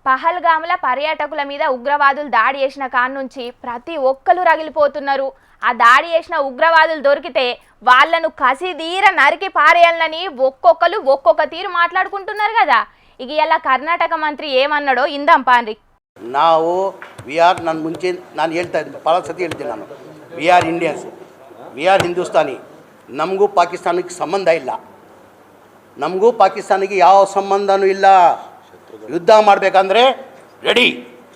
పహల్గాముల పర్యాటకుల మీద ఉగ్రవాదులు దాడి చేసిన కాన్ నుంచి ప్రతి ఒక్కరు రగిలిపోతున్నారు. ఆ దాడి చేసిన ఉగ్రవాదులు దొరికితే వాళ్ళను కసిదీర నరికి పారేయాలని ఒక్కొక్కరు ఒక్కొక్క తీరు మాట్లాడుకుంటున్నారు కదా. ఇక ఇలా కర్ణాటక మంత్రి ఏమన్నాడో ఇందాం పాండ్రి. ನಾವು ನಾನು ಮುಂಚೆ ನಾನು ಹೇಳ್ತಾ ಇದ್ದೆ, ಭಾಳ ಸತಿ ಹೇಳ್ತೀನಿ ನಾನು, we are Indians, we are Hindustani. ನಮಗೂ ಪಾಕಿಸ್ತಾನಕ್ಕೆ ಸಂಬಂಧ ಇಲ್ಲ, ನಮಗೂ ಪಾಕಿಸ್ತಾನಿಗೆ ಯಾವ ಸಂಬಂಧನೂ ಇಲ್ಲ. ಯುದ್ಧ ಮಾಡಬೇಕಂದ್ರೆ ರೆಡಿ.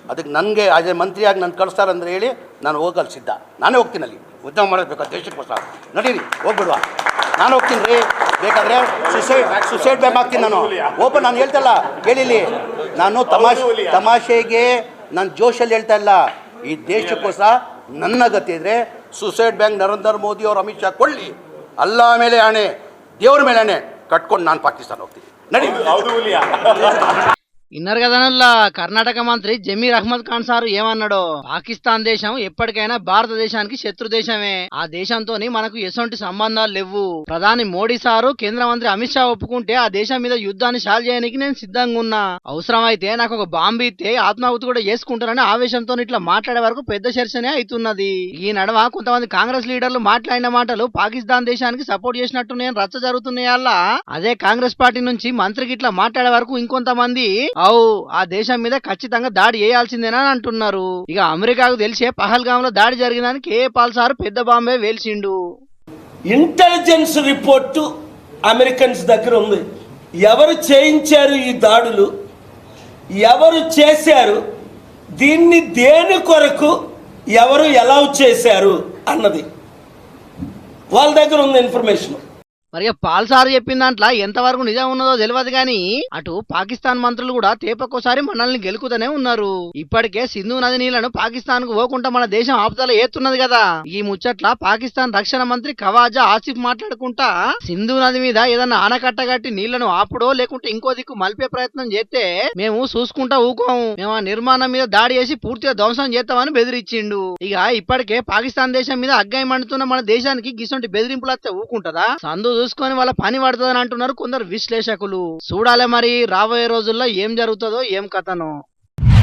ಅದಕ್ಕೆ ನನಗೆ ಆಸ್ ಎ ಮಂತ್ರಿಯಾಗಿ ನಾನು ಕಳಿಸ್ತಾರಂದ್ರೆ ಹೇಳಿ ನಾನು ಹೋಗಲು ಸಿದ್ಧ. ನಾನೇ ಹೋಗ್ತೀನಿ, ಅಲ್ಲಿ ಯುದ್ಧ ಮಾಡಬೇಕು ದೇಶಕ್ಕೋಸ್ಕರ. ನಡೀರಿ ಹೋಗ್ಬಿಡುವ, ನಾನು ಹೋಗ್ತೀನಿ ರೀ. ಬೇಕಾದರೆ ಸುಸೈಡ್ ಬ್ಯಾಗ್ ಹಾಕ್ತೀನಿ ನಾನು. ಓಪನ್ ನಾನು ಹೇಳ್ತಲ್ಲ, ಕೇಳಿಲಿ, ನಾನು ತಮಾಷೆಗೆ ನಾನು ಜೋಶಲ್ಲಿ ಹೇಳ್ತಾ ಇಲ್ಲ. ಈ ದೇಶಕ್ಕೋಸ್ಕರ ನನ್ನ ಗತಿ ಇದ್ದರೆ ಸುಸೈಡ್ ಬ್ಯಾಂಕ್ ನರೇಂದ್ರ ಮೋದಿ ಅವರು ಅಮಿತ್ ಶಾ ಕೊಳ್ಳಿ, ಅಲ್ಲ ಮೇಲೆ ಆಣೆ, ದೇವ್ರ ಮೇಲೆ ಆಣೆ ಕಟ್ಕೊಂಡು ನಾನು ಪಾಕಿಸ್ತಾನ ಹೋಗ್ತೀನಿ. ನಡಿ. ఇన్నర్ కదనల్లా కర్ణాటక మంత్రి జమీర్ అహ్మద్ ఖాన్ సారు ఏమన్నాడో, పాకిస్తాన్ దేశం ఎప్పటికైనా భారతదేశానికి శత్రు దేశమే. ఆ దేశంతో మనకు ఎటువంటి సంబంధాలు లేవు. ప్రధాని మోడీ సారు, కేంద్ర మంత్రి అమిత్ షా ఒప్పుకుంటే ఆ దేశం మీద యుద్ధాన్ని షాల్ చేయడానికి నేను సిద్ధంగా ఉన్నా. అవసరమైతే నాకు ఒక బాంబు ఇస్తే ఆత్మాహుతి కూడా చేసుకుంటానని ఆవేశంతో ఇట్లా మాట్లాడే వరకు పెద్ద చర్చనే అవుతున్నది. ఈ నడవ కొంతమంది కాంగ్రెస్ లీడర్లు మాట్లాడిన మాటలు పాకిస్తాన్ దేశానికి సపోర్ట్ చేసినట్టు నేను రచ్చ జరుగుతున్నాయల్లా. అదే కాంగ్రెస్ పార్టీ నుంచి మంత్రికి ఇట్లా మాట్లాడే వరకు ఇంకొంతమంది ఆ దేశం మీద ఖచ్చితంగా దాడి చేయాల్సిందేనా అని అంటున్నారు. ఇక అమెరికాకు తెలిసే పహల్గాంలో దాడి జరిగినానికి కేఏపాల్ సార్ పెద్ద బాంబే వేల్చిండు. ఇంటెలిజెన్స్ రిపోర్టు అమెరికన్స్ దగ్గర ఉంది. ఎవరు చేయించారు ఈ దాడులు, ఎవరు చేశారు, దీన్ని దేని కొరకు ఎవరు ఎలా చేశారు అన్నది వాళ్ళ దగ్గర ఉంది ఇన్ఫర్మేషన్. మరి పాల్ సార్ చెప్పిన దాంట్లో ఎంతవరకు నిజం ఉన్నదో తెలియదు గాని అటు పాకిస్తాన్ మంత్రులు కూడా తేపకోసారి మనల్ని గెలుకుతూనే ఉన్నారు. ఇప్పటికే సింధు నది నీళ్లను పాకిస్తాన్ కు పోకుండా మన దేశం ఆపుదల ఏతున్నది కదా. ఈ ముచ్చట్ల పాకిస్తాన్ రక్షణ మంత్రి ఖవాజా ఆసిఫ్ మాట్లాడుకుంటా, సింధు నది మీద ఏదన్నా ఆనకట్ట కట్టి నీళ్లను ఆపుడో లేకుంటే ఇంకో దిక్కు మలిపే ప్రయత్నం చేస్తే మేము చూసుకుంటా ఊకోము, మేము ఆ నిర్మాణం మీద దాడి చేసి పూర్తిగా ధ్వంసం చేస్తామని బెదిరించిండు. ఇక ఇప్పటికే పాకిస్తాన్ దేశం మీద అగ్గాయి మండుతున్న మన దేశానికి గిసొంటి బెదిరింపులు వస్తే ఊకుంటదా? సందు చూసుకొని వాళ్ళ పని పడుతుందని అంటున్నారు కొందరు విశ్లేషకులు. చూడాలి మరి రాబోయే రోజుల్లో ఏం జరుగుతుందో ఏం కథనో.